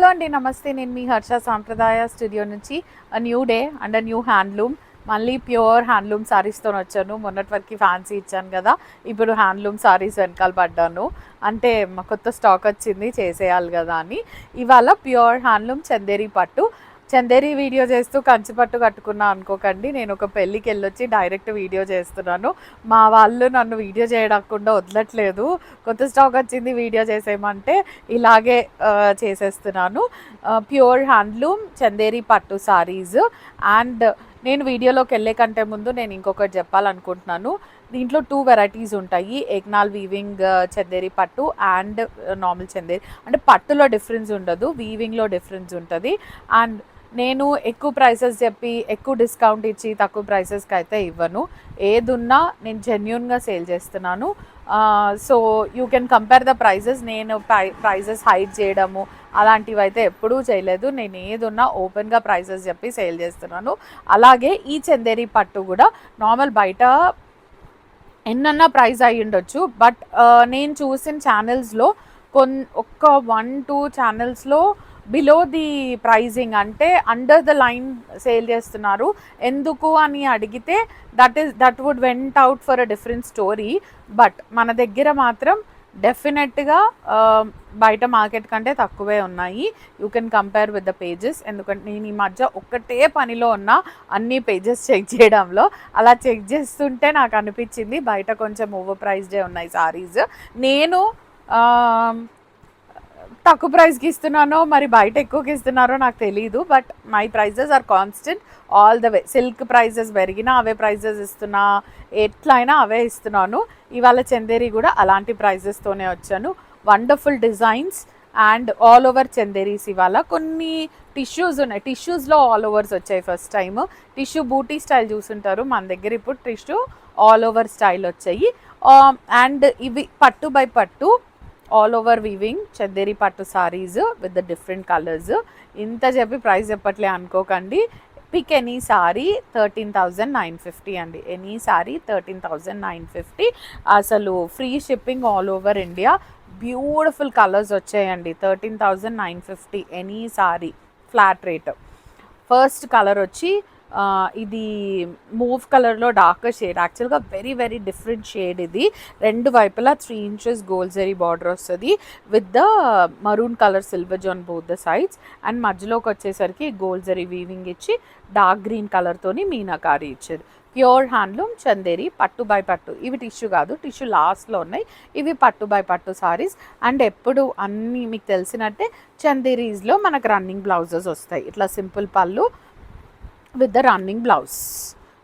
Hello అండి, నమస్తే. నేను మీ హర్ష సాంప్రదాయ స్టూడియో నుంచి new day and new handloom, మళ్ళీ ప్యూర్ హ్యాండ్లూమ్ శారీస్తో వచ్చాను. మొన్నటి వరకు ఫ్యాన్సీ ఇచ్చాను కదా, ఇప్పుడు హ్యాండ్లూమ్ శారీస్ వెనకాల పడ్డాను. అంటే కొత్త స్టాక్ వచ్చింది, చేసేయాలి కదా అని. ఇవాళ ప్యూర్ హ్యాండ్లూమ్ చందేరి పట్టు. చందేరి వీడియో చేస్తూ కంచిపట్టు కట్టుకున్నా అనుకోకండి. నేను ఒక పెళ్ళికి వెళ్ళొచ్చి డైరెక్ట్ వీడియో చేస్తున్నాను. మా వాళ్ళు నన్ను వీడియో చేయకుండా వదలట్లేదు. కొత్త స్టాక్ వచ్చింది వీడియో చేసేయమంటే ఇలాగే చేసేస్తున్నాను. ప్యూర్ హ్యాండ్లూమ్ చందేరి పట్టు సారీస్. అండ్ నేను వీడియోలోకి వెళ్ళే కంటే ముందు నేను ఇంకొకటి చెప్పాలనుకుంటున్నాను. దీంట్లో 2 వెరైటీస్ ఉంటాయి. ఏక్నాల్ వీవింగ్ చందేరి పట్టు అండ్ నార్మల్ చందేరి. అంటే పట్టులో డిఫరెన్స్ ఉండదు, వీవింగ్లో డిఫరెన్స్ ఉంటుంది. అండ్ నేను ఎక్కువ ప్రైసెస్ చెప్పి ఎక్కువ డిస్కౌంట్ ఇచ్చి తక్కువ ప్రైసెస్కి అయితే ఇవ్వను. ఏదున్నా నేను జెన్యూన్గా సేల్ చేస్తున్నాను. So you can compare the prices. నేను ప్రైజెస్ హైడ్ చేయడము అలాంటివి అయితే ఎప్పుడూ చేయలేదు. నేను ఏదున్నా ఓపెన్గా ప్రైజెస్ చెప్పి సేల్ చేస్తున్నాను. అలాగే ఈ చందేరి పట్టు కూడా నార్మల్ బయట ఎన్నన్నా ప్రైస్ అయ్యి ఉండొచ్చు, బట్ నేను చూసిన ఛానల్స్లో ఒక్క 1-2 ఛానల్స్లో బిలో ది ప్రైజింగ్, అంటే అండర్ ద లైన్ సేల్ చేస్తున్నారు. ఎందుకు అని అడిగితే that would went out for a different story. But మన దగ్గర మాత్రం డెఫినెట్గా బయట మార్కెట్ కంటే తక్కువే ఉన్నాయి. You can compare with the pages. ఎందుకంటే నేను ఈ మధ్య ఒక్కటే పనిలో ఉన్న అన్ని పేజెస్ చెక్ చేయడంలో. అలా చెక్ చేస్తుంటే నాకు అనిపించింది బయట కొంచెం ఓవర్ ప్రైస్డే ఉన్నాయి సారీస్. నేను తక్కువ ప్రైస్కి ఇస్తున్నానో మరి బయట ఎక్కువకి ఇస్తున్నారో నాకు తెలీదు, but my prices are constant all the way. Silk prices పెరిగినా అవే ప్రైజెస్ ఇస్తున్నా, ఎట్లయినా అవే ఇస్తున్నాను. ఇవాళ చందేరి కూడా అలాంటి ప్రైజెస్తోనే వచ్చాను. Wonderful designs and all over Chanderis. ఇవాళ కొన్ని టిష్యూస్ ఉన్నాయి, టిష్యూస్లో ఆల్ ఓవర్స్ వచ్చాయి. ఫస్ట్ టైం టిష్యూ బూటీ స్టైల్ చూసుంటారు, మన దగ్గర ఇప్పుడు టిష్యూ ఆల్ ఓవర్ స్టైల్ వచ్చాయి. అండ్ ఇవి పట్టు బై పట్టు ఆల్ ఓవర్ వీవింగ్ చందేరి పట్టు saris with the different colours. ఇంత చెప్పి ప్రైస్ చెప్పట్లే అనుకోకండి. పిక్ ఎనీ సారీ 13,950 అండి. ఎనీ సారీ 13,950. అసలు free shipping all over India. Beautiful colours వచ్చాయండి. 13,950 any sari, flat rate. First colour వచ్చి ఇది మూవ్ కలర్లో డార్కర్ షేడ్. యాక్చువల్గా వెరీ వెరీ డిఫరెంట్ షేడ్ ఇది. రెండు వైపులా 3 inches గోల్డ్ జరీ బార్డర్ వస్తుంది with the maroon colour silver జాన్ బోత్ ద సైడ్స్. అండ్ మధ్యలోకి వచ్చేసరికి గోల్డ్ జరీ వీవింగ్ ఇచ్చి డార్క్ గ్రీన్ కలర్తోని మీనాకారి ఇచ్చారు. Pure handloom Chanderi pattu by పట్టు. ఇవి టిష్యూ కాదు, టిష్యూ లాస్ట్లో ఉన్నాయి. ఇవి పట్టు బై పట్టు సారీస్. అండ్ ఎప్పుడు అన్నీ మీకు తెలిసినట్టే చందేరీస్లో మనకు రన్నింగ్ బ్లౌజెస్ వస్తాయి. ఇట్లా సింపుల్ పళ్ళు with the running blouse.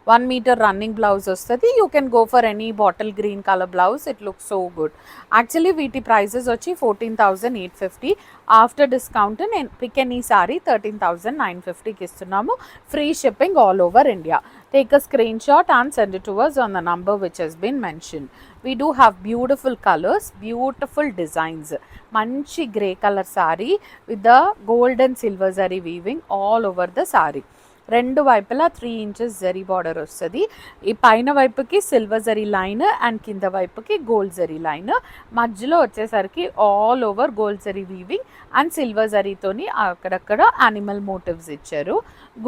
1 meter running blouse వస్తుంది. You can go for any bottle green colour blouse. It look so good. Actually వీటి ప్రైజెస్ వచ్చి 14,850. ఆఫ్టర్ డిస్కౌంట్ నేను పిక్ ఎనీ సారీ 13,950కి ఇస్తున్నాము. Free shipping all over India. Take a screenshot and send it to us on the number which has been mentioned. We do have beautiful colors, beautiful designs. మంచి grey colour sorry with the gold and silver zari weaving all over the saree. రెండు వైపులా 3 inches zari border వస్తుంది. ఈ పైన వైపుకి silver zari line and కింద వైపుకి gold zari line. మధ్యలో వచ్చేసరికి all over gold zari weaving and silver జరీతోని అక్కడక్కడ యానిమల్ మోటివ్స్ ఇచ్చారు.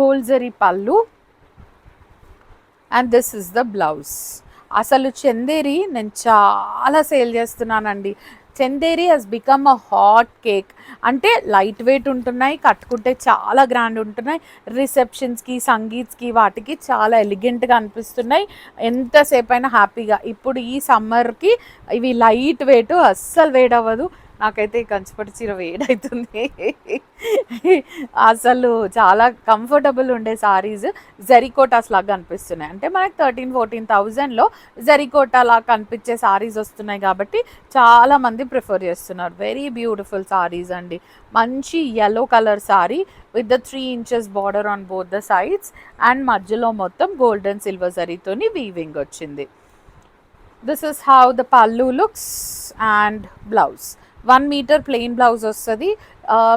Gold zari pallu and this is the blouse. అసలు చందేరి నేను చాలా సేల్ చేస్తున్నానండి. Chanderi has become a hot cake. అంటే లైట్ వెయిట్ ఉంటున్నాయి, కట్టుకుంటే చాలా గ్రాండ్ ఉంటున్నాయి. రిసెప్షన్స్కి, సంగీత్స్కి వాటికి చాలా ఎలిగెంట్గా అనిపిస్తున్నాయి. ఎంతసేపు అయినా హ్యాపీగా. ఇప్పుడు ఈ సమ్మర్కి ఇవి లైట్ వెయిట్, అస్సలు వేడవ్వదు. నాకైతే ఈ కంచిపట్టు చీర వేడవుతుంది. అసలు చాలా కంఫర్టబుల్ ఉండే సారీస్ జరీకోటాస్ లాగా కనిపిస్తున్నాయి. అంటే మనకి 13,000-14,000లో జరీకోటా లాగా కనిపించే సారీస్ వస్తున్నాయి కాబట్టి చాలామంది ప్రిఫర్ చేస్తున్నారు. వెరీ బ్యూటిఫుల్ సారీస్ అండి. మంచి yellow colour sorry with the 3 inches border on both the sides and మధ్యలో మొత్తం గోల్డ్ అండ్ సిల్వర్ జరీతోని వీవింగ్ వచ్చింది. This is how the pallu looks and blouse. 1 meter plain blouse వస్తుంది.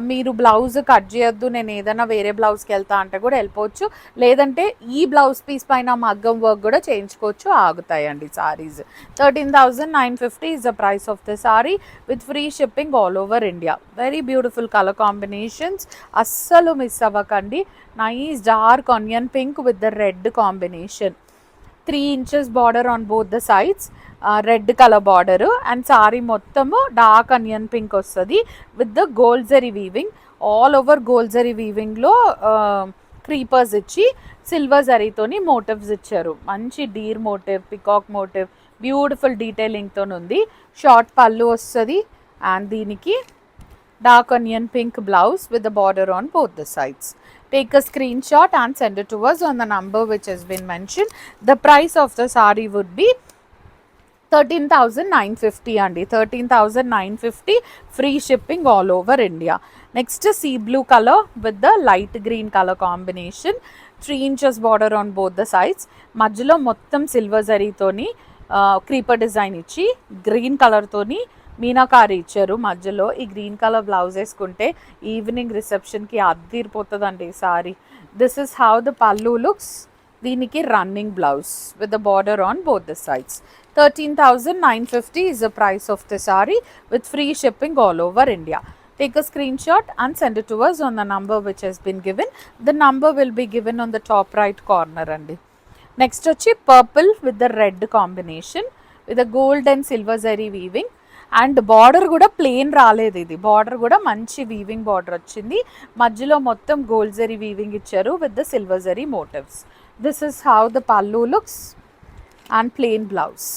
మీరు బ్లౌజ్ కట్ చేయొద్దు, నేను ఏదైనా వేరే బ్లౌజ్కి వెళ్తా అంటే కూడా వెళ్ళిపోవచ్చు. లేదంటే ఈ బ్లౌజ్ పీస్ పైన మగ్గం వర్క్ కూడా చేయించుకోవచ్చు, ఆగుతాయండి saris. 13,950 is the price of the saree with free shipping all over India. Very beautiful color combinations. అస్సలు మిస్ అవ్వకండి. Nice dark onion pink with the red combination. 3 inches border on both the sides, red colour border, and sari మొత్తము dark onion pink వస్తుంది with the gold zari weaving. All over gold zari వీవింగ్లో creepers ఇచ్చి silver జరీతోని motifs ఇచ్చారు. మంచి deer motif, peacock motif, beautiful డీటెయిలింగ్తో ఉంది. Short పళ్ళు వస్తుంది అండ్ దీనికి dark onion pink blouse with the border on both the sides. Take a screenshot and send it to us on the number which has been mentioned. The price of the saree would be 13,950 andi. 13,950, free shipping all over India. Next is sea blue color with the light green color combination. 3 inches border on both the sides. Majjalo mottam silver zari toni creeper design ichi green color toni meenakari ఇచ్చారు మధ్యలో. ఈ green colour blouse వేసుకుంటే evening రిసెప్షన్కి అద్దిరిపోతుందండి ఈ sorry. This is how the pallu looks. దీనికి running blouse with the border on both the sides. 13,950 is the price of the saree with free shipping all over India. Take a screenshot and send it to us on the number which has been given. The number will be given on the top right corner andi. Next వచ్చి purple with the red combination with the gold and silver zari weaving. And border కూడా plain రాలేదు, ఇది border కూడా మంచి weaving border వచ్చింది. మధ్యలో మొత్తం gold zari weaving ఇచ్చారు with the silver zari motifs. This is how the pallu looks and plain blouse.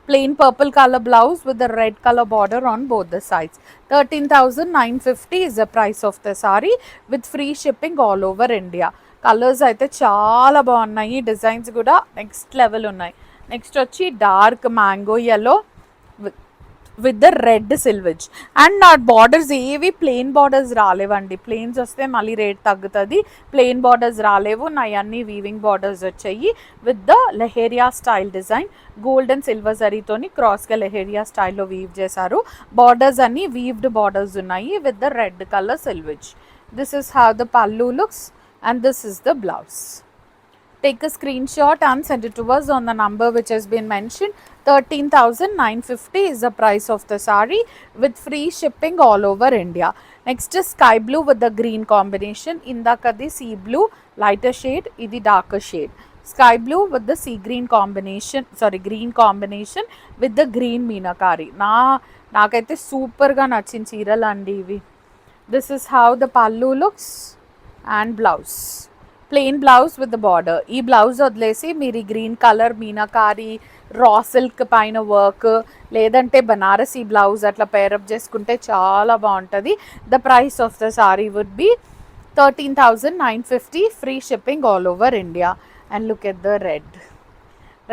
Plain purple colour blouse with the red colour border on both the sides. 13,950 is the price of the saree with free shipping all over India. Colours అయితే చాలా బాగున్నాయి, designs కూడా next level ఉన్నాయి. Next వచ్చి dark mango yellow with the red selvage. And నా borders ఏవి plain borders రాలేవండి. Plains వస్తే మళ్ళీ రేట్ తగ్గుతుంది. ప్లెయిన్ బార్డర్స్ రాలేవు, నా అన్ని వీవింగ్ బార్డర్స్ వచ్చాయి with the leheriya style design. Gold and silver జరీతోని క్రాస్గా లెహేరియా స్టైల్లో వీవ్ చేశారు. బార్డర్స్ అన్ని వీవ్డ్ బార్డర్స్ ఉన్నాయి with the red colour selvage. This is how the pallu looks and this is the blouse. Take a screenshot and send it to us on the number which has been mentioned. 13,950 is the price of the saree with free shipping all over India. Next is sky blue with the green combination. Indakadi sea blue lighter shade, idi darker shade. Sky blue with the sea green combination, green combination with the green meenakari. Naakaithe super ga nachin cheeralu andi ivi. This is how the pallu looks and blouse. Plain blouse with the border. ఈ blouse వదిలేసి మీరు ఈ green colour meenakari raw silk పైన work లేదంటే Banarasi blouse అట్లా pair up చేసుకుంటే చాలా బాగుంటుంది. The price of the sari would be 13,950, free shipping all over India. And look at the red.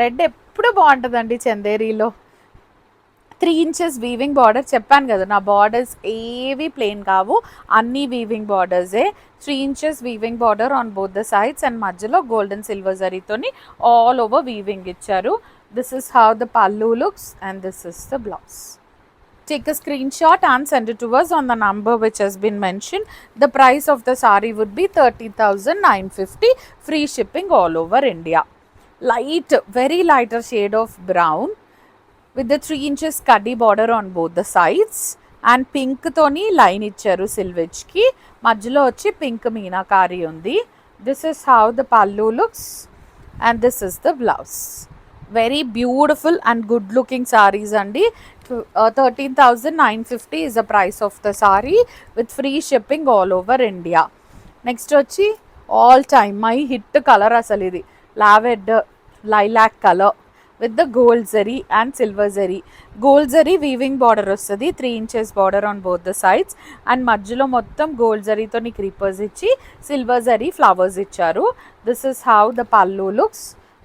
Red ఎప్పుడు బాగుంటుందండి చందేరీలో. 3 inches వీవింగ్ బార్డర్. చెప్పాను కదా నా బార్డర్స్ ఏవి ప్లెయిన్ కావు, అన్నీ వీవింగ్ బార్డర్సే. 3 inches weaving border on both the sides and మధ్యలో గోల్డెన్ సిల్వర్ జరీతోని ఆల్ ఓవర్ వీవింగ్ ఇచ్చారు. This is how the pallu looks and this is the blouse. Take a screenshot and send it to us on the number which has been mentioned. The price of the saree would be 13,950, free shipping all over India. Light, very lighter shade of brown with the 3 inches cuddy border on both the sides and pink toni line ఇచ్చారు సిల్వెజ్ కి. మధ్యలో వచ్చి pink meenakari ఉంది. This is how the pallu looks and this is the blouse. Very beautiful and good looking saris అండి. 13,950 is the price of the saree with free shipping all over India. Next వచ్చి all time my hit colour అసలు ఇది, lavender lilac colour with the gold zari and silver zari. Gold zari weaving border వస్తుంది, 3 inches border on both the sides and మధ్యలో మొత్తం gold zari తోని creepers ఇచ్చి silver zari flowers ఇచ్చారు. This is how the pallu looks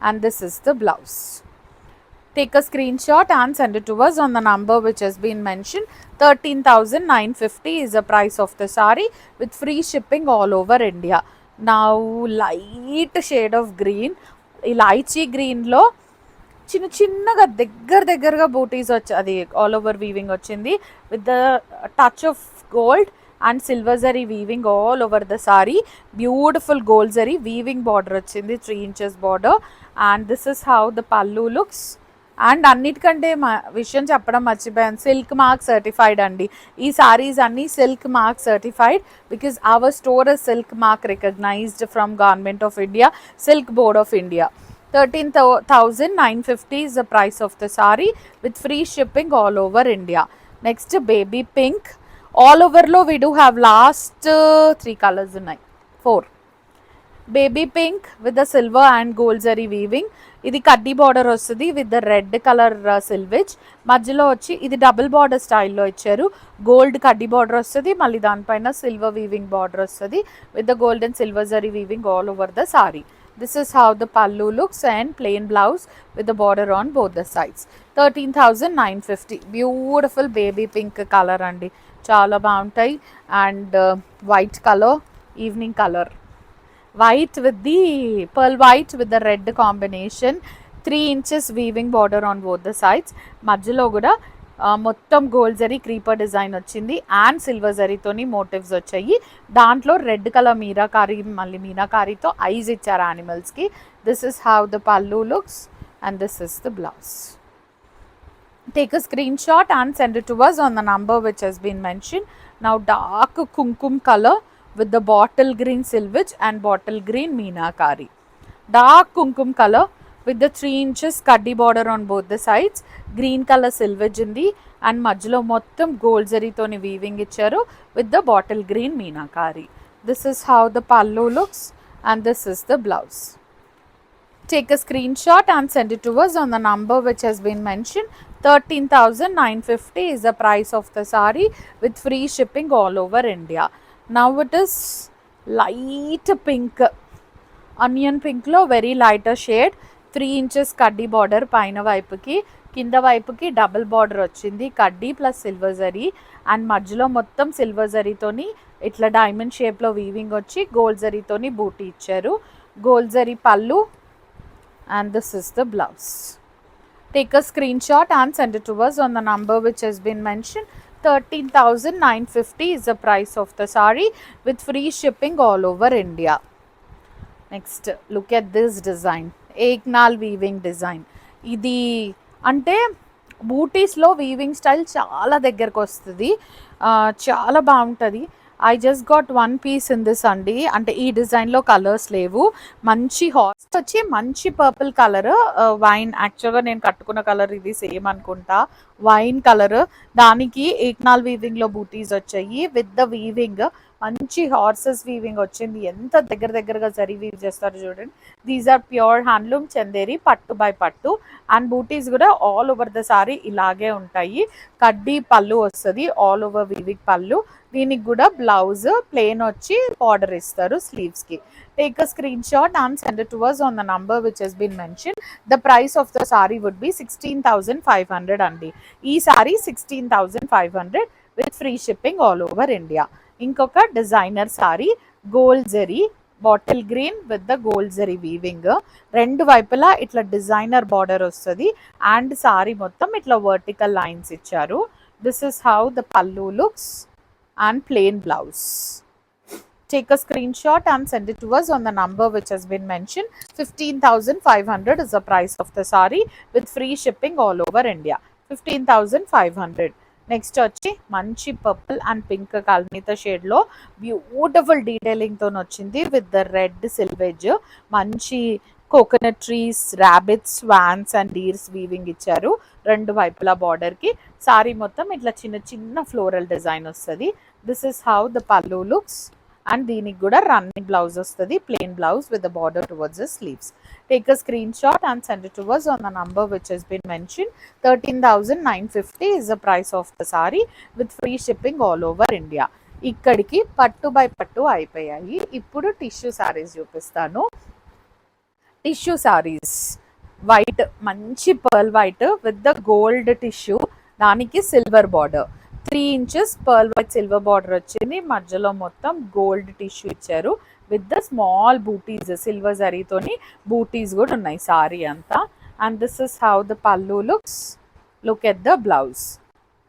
and this is the blouse. Take a screenshot and send it to us on the number which has been mentioned. 13,950 is the price of the saree with free shipping all over India. Now light shade of green, lychee green లో చిన్న చిన్నగా దగ్గరగా బూటీస్ వచ్చి అది all over weaving వచ్చింది with the touch of gold and silver zari weaving all over the sorry. Beautiful gold zari weaving border వచ్చింది, 3 inches border. And this is how the pallu looks. And అన్నిటికంటే విషయం చెప్పడం మర్చిపోయాను, సిల్క్ మార్క్ సర్టిఫైడ్ అండి. ఈ సారీస్ అన్నీ silk mark certified because our store is silk mark recognised from government of India, silk board of India. 13,950 is the price of the saree with free shipping all over India. Next, baby pink. All over lo we do have last 3 colors unnai, 4. Baby pink with the silver and gold zari weaving. ఇది కడ్డీ border వస్తుంది with the red colour సిల్వేజ్. మధ్యలో వచ్చి ఇది double border స్టైల్లో ఇచ్చారు. Gold కడ్డీ border వస్తుంది, మళ్ళీ దానిపైన సిల్వర్ వీవింగ్ బార్డర్ వస్తుంది with the gold and silver zari weaving all over the sorry. This is how the pallu looks and plain blouse with the border on both the sides. 13,950. Beautiful baby pink color andi. Chala baguntayi. And white color, evening color. White with the pearl white with the red combination. 3 inches weaving border on both the sides. Madhyalo kuda మొత్తం gold zari creeper design వచ్చింది and silver జరీతోని motifs వచ్చాయి. దాంట్లో red colour meenakari, మళ్ళీ మీనాకారితో eyes ఇచ్చారు యానిమల్స్కి. This is how the pallu looks and this is the blouse. Take a screenshot and send it to us on the number which has been mentioned. Now dark kumkum color with the bottle green silvage and bottle green meenakari. Dark kumkum color with the 3 inches kaddi border on both the sides. Green color silvage ఉంది and మధ్యలో మొత్తం gold జరీతోని weaving ఇచ్చారు with the bottle green meenakari. This is how the pallu looks and this is the blouse. Take a screenshot and send it to us on the number which has been mentioned. 13,950 is the price of the saree with free shipping all over India. Now it is light pink, onion pink lo very lighter shade. 3 inches కడ్డీ border పైన వైపుకి, కింద వైపుకి double border వచ్చింది, కడ్డీ plus silver zari. And మధ్యలో మొత్తం silver జరీతోని ఇట్లా డైమండ్ షేప్లో వీవింగ్ వచ్చి గోల్డ్ జరీతోని బూటీ ఇచ్చారు. Gold zari pallu and this is the blouse. Take a screenshot and send it to us on the number which has been mentioned. 13,950 is the price of the saree with free shipping all over India. Next, look at this design. ఏక్నాల్ weaving design. ఇది అంటే బూటీస్లో weaving style చాలా దగ్గరకు వస్తుంది, చాలా బాగుంటుంది. I just got 1 piece in this అండి. అంటే ఈ డిజైన్లో కలర్స్ లేవు. మంచి హార్స్ వచ్చి మంచి పర్పుల్ కలర్, వైన్. యాక్చువల్గా నేను కట్టుకున్న కలర్ ఇది సేమ్ అనుకుంటా, వైన్ కలర్. దానికి ఏక్నాల్ వీవింగ్లో బూటీస్ వచ్చాయి విత్ ద వీవింగ్. మంచి హార్సెస్ వీవింగ్ వచ్చింది, ఎంత దగ్గరగా జరీ వీవ్ చేస్తారు చూడండి. These are pure handloom Chanderi pattu by పట్టు. అండ్ బూటీస్ కూడా ఆల్ ఓవర్ ద సారీ ఇలాగే ఉంటాయి. కడ్డీ పళ్ళు వస్తుంది, ఆల్ ఓవర్ వీవింగ్ పళ్ళు. దీనికి కూడా బ్లౌజ్ ప్లెయిన్ వచ్చి బార్డర్ ఇస్తారు స్లీవ్స్కి. Take a screenshot and send it to us on the number which has been mentioned. The price of the saree would be 16,500 అండి. ఈ sorry 16,500 with free shipping all over India. ఇంకొక designer sorry, gold zari bottle green with the gold zari weaving. రెండు వైపులా ఇట్లా designer border వస్తుంది and sorry మొత్తం ఇట్లా vertical lines ఇచ్చారు. This is how the pallu looks and plain blouse. Take a screenshot and send it to us on the number which has been mentioned. 15,500 is the price of the saree with free shipping all over India. 15,500. Next వచ్చి మంచి purple and pink కల్నీత షేడ్లో beautiful డీటెయిలింగ్తో వచ్చింది with the red selvage. మంచి coconut trees, rabbits, swans and deers weaving ఇచ్చారు రెండు వైపులా బార్డర్కి. సారీ మొత్తం ఇట్లా చిన్న ఫ్లోరల్ డిజైన్ వస్తుంది. This is how the pallu looks and దీనికి కూడా రన్నింగ్ బ్లౌజ్ వస్తుంది, plain blouse with the border towards the sleeves. Take a screenshot and send it to us on the number which has been mentioned. 13,950 is the price of the saree with free shipping all over India. ఇక్కడికి పట్టు by పట్టు అయిపోయాయి. ఇప్పుడు tissue saris చూపిస్తాను. Tissue saris white, మంచి pearl white with the gold tissue, దానికి silver border. 3 inches pearl white silver border వచ్చింది, మధ్యలో మొత్తం గోల్డ్ టిష్యూ ఇచ్చారు with the small butis, silver జరీతోని బూటీస్ కూడా ఉన్నాయి సారీ అంతా. And this is how the pallu looks. Look at the blouse.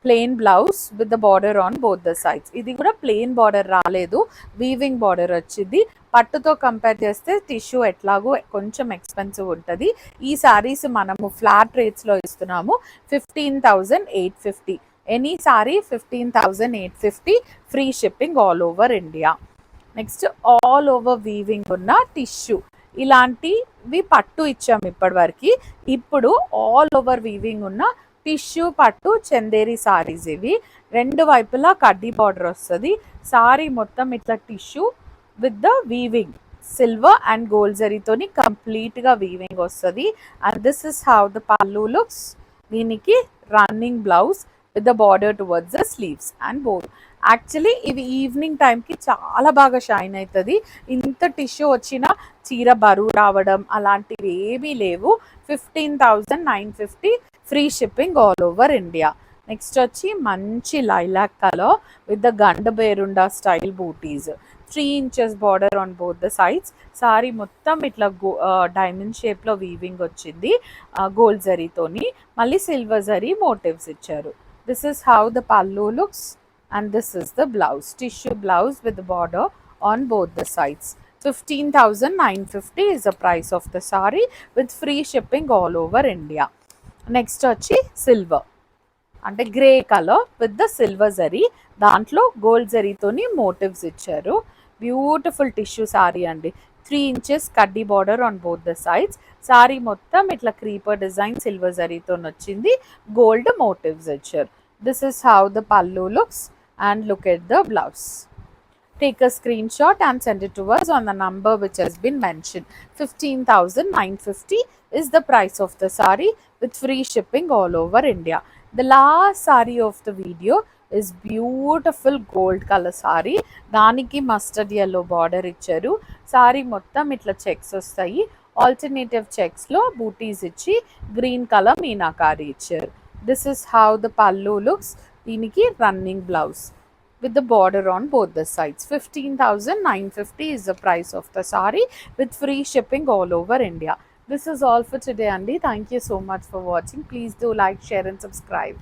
Plain blouse with the border on both the sides. ఇది కూడా ప్లెయిన్ బార్డర్ రాలేదు, వీవింగ్ బార్డర్ వచ్చింది. పట్టుతో కంపేర్ చేస్తే టిష్యూ ఎట్లాగో కొంచెం ఎక్స్పెన్సివ్ ఉంటుంది. ఈ శారీస్ మనము ఫ్లాట్ రేట్స్లో ఇస్తున్నాము 15,850. Any sorry 15,850, free shipping all over India. Next all over weaving ఉన్న టిష్యూ, ఇలాంటివి పట్టు ఇచ్చాము ఇప్పటివరకు. ఇప్పుడు ఆల్ ఓవర్ వీవింగ్ ఉన్న టిష్యూ పట్టు చందేరి సారీస్ ఇవి. రెండు వైపులా కడ్డీ బార్డర్ వస్తుంది. సారీ మొత్తం ఇట్లా tissue with the weaving, silver and gold జరీతోని కంప్లీట్గా వీవింగ్ వస్తుంది. And this is how the pallu looks. దీనికి running blouse with the border towards the sleeves and board. Actually ఇవి ఈవినింగ్ టైంకి చాలా బాగా షైన్ అవుతుంది. ఇంత టిష్యూ వచ్చిన చీర బరువు రావడం అలాంటివి ఏమీ లేవు. 15,950, free shipping all over India. నెక్స్ట్ వచ్చి మంచి lilac colour with the Ganda Berunda style butis, 3 inches border on both the sides. Sari మొత్తం ఇట్లా డైమండ్ షేప్లో వీవింగ్ వచ్చింది గోల్డ్ జరీతోని, మళ్ళీ సిల్వర్ జరీ మోటివ్స్ ఇచ్చారు. This is how the pallu looks and this is the blouse, tissue blouse with the border on both the sides. 15,950 is the price of the saree with free shipping all over India. Next వచ్చి silver అంటే grey colour with the silver zari, దాంట్లో gold జరీతోని motifs ఇచ్చారు. Beautiful tissue sorry అండి. 3 inches కడ్డీ border on both the sides. Sari మొత్తం ఇట్లా creeper design silver జరీతో వచ్చింది, గోల్డ్ మోటివ్స్ ఇచ్చారు. This is how the pallu looks and look at the blouse. Take a screenshot and send it to us on the number which has been mentioned. 15,950 is the price of the saree with free shipping all over India. The last saree of the video is beautiful gold color saree. దానికి mustard yellow border ఇచ్చారు. Sorry మొత్తం ఇట్లా checks వస్తాయి. Alternative చెక్స్లో బూటీస్ ఇచ్చి green colour meenakari ఇచ్చారు. This is how the pallu looks. దీనికి running blouse with the border on both the sides. 15,950 is the price of the saree with free shipping all over India. This is all for today, Andy. Thank you so much for watching. Please do like, share and subscribe.